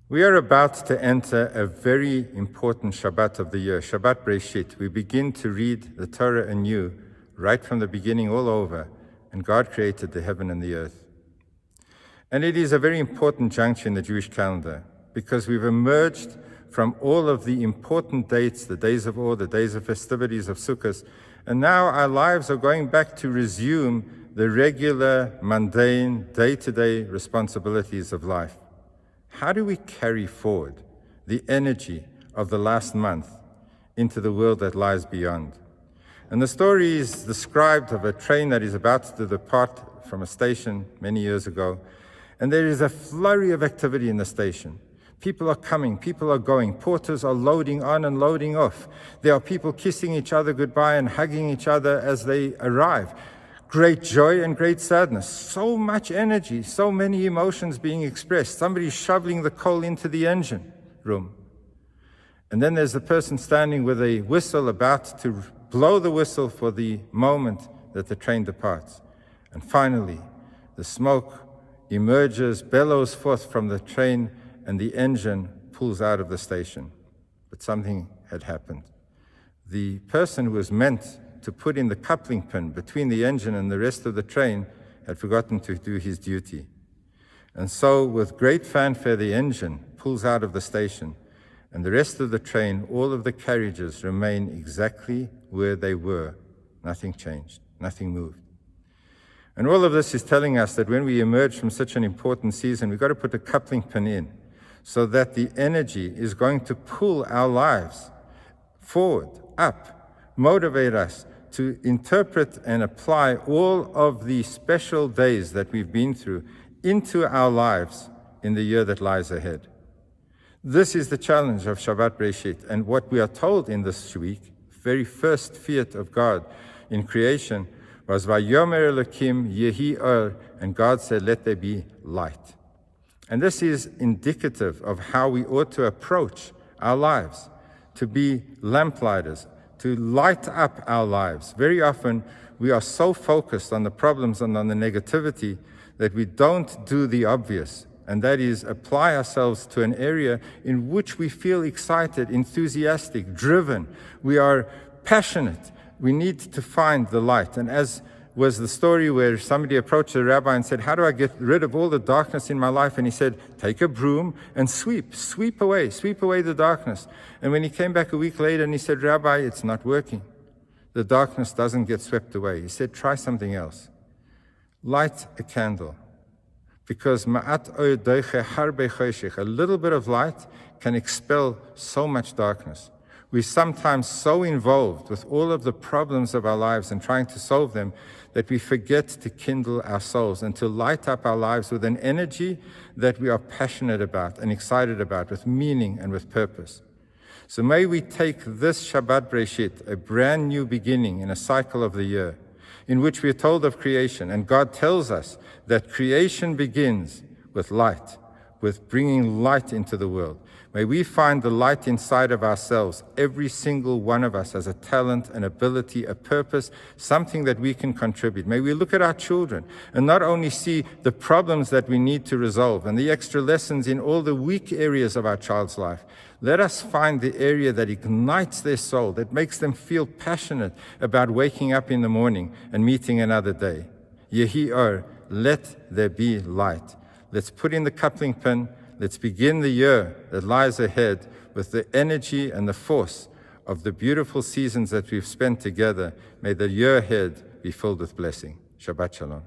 We are about to enter a very important Shabbat of the year, Shabbat Bereishit. We begin to read the Torah anew, right from the beginning all over, and God created the heaven and the earth. And it is a very important juncture in the Jewish calendar, because we've emerged from all of the important dates, the days of awe, the days of festivities of Sukkot, and now our lives are going back to resume the regular, mundane, day-to-day responsibilities of life. How do we carry forward the energy of the last month into the world that lies beyond? And the story is described of a train that is about to depart from a station many years ago, and there is a flurry of activity in the station. People are coming, people are going, porters are loading on and loading off. There are people kissing each other goodbye and hugging each other as they arrive. Great joy and great sadness, so much energy, so many emotions being expressed. Somebody shoveling the coal into the engine room. And then there's the person standing with a whistle about to blow the whistle for the moment that the train departs. And finally, the smoke emerges, bellows forth from the train, and the engine pulls out of the station. But something had happened. The person who was meant to put in the coupling pin between the engine and the rest of the train had forgotten to do his duty. And so, with great fanfare, the engine pulls out of the station, and the rest of the train, all of the carriages remain exactly where they were. Nothing changed, nothing moved. And all of this is telling us that when we emerge from such an important season, we've got to put a coupling pin in so that the energy is going to pull our lives forward, up, motivate us to interpret and apply all of the special days that we've been through into our lives in the year that lies ahead. This is the challenge of Shabbat Bereishit, and what we are told in this week, very first fiat of God in creation, was Vayomer Elokim Yehi Or, and God said, let there be light. And this is indicative of how we ought to approach our lives, to be lamplighters, to light up our lives. Very often, we are so focused on the problems and on the negativity that we don't do the obvious, and that is apply ourselves to an area in which we feel excited, enthusiastic, driven. We are passionate. We need to find the light. And as was the story where somebody approached the rabbi and said, how do I get rid of all the darkness in my life? And he said, take a broom and sweep away the darkness. And when he came back a week later and he said, Rabbi, it's not working. The darkness doesn't get swept away. He said, try something else. Light a candle. Because a little bit of light can expel so much darkness. We're sometimes so involved with all of the problems of our lives and trying to solve them that we forget to kindle our souls and to light up our lives with an energy that we are passionate about and excited about, with meaning and with purpose. So may we take this Shabbat Bereishit, a brand new beginning in a cycle of the year, in which we are told of creation, and God tells us that creation begins with light, with bringing light into the world. May we find the light inside of ourselves. Every single one of us has a talent, an ability, a purpose, something that we can contribute. May we look at our children and not only see the problems that we need to resolve and the extra lessons in all the weak areas of our child's life. Let us find the area that ignites their soul, that makes them feel passionate about waking up in the morning and meeting another day. Yehi Or, let there be light. Let's put in the coupling pin. Let's begin the year that lies ahead with the energy and the force of the beautiful seasons that we've spent together. May the year ahead be filled with blessing. Shabbat Shalom.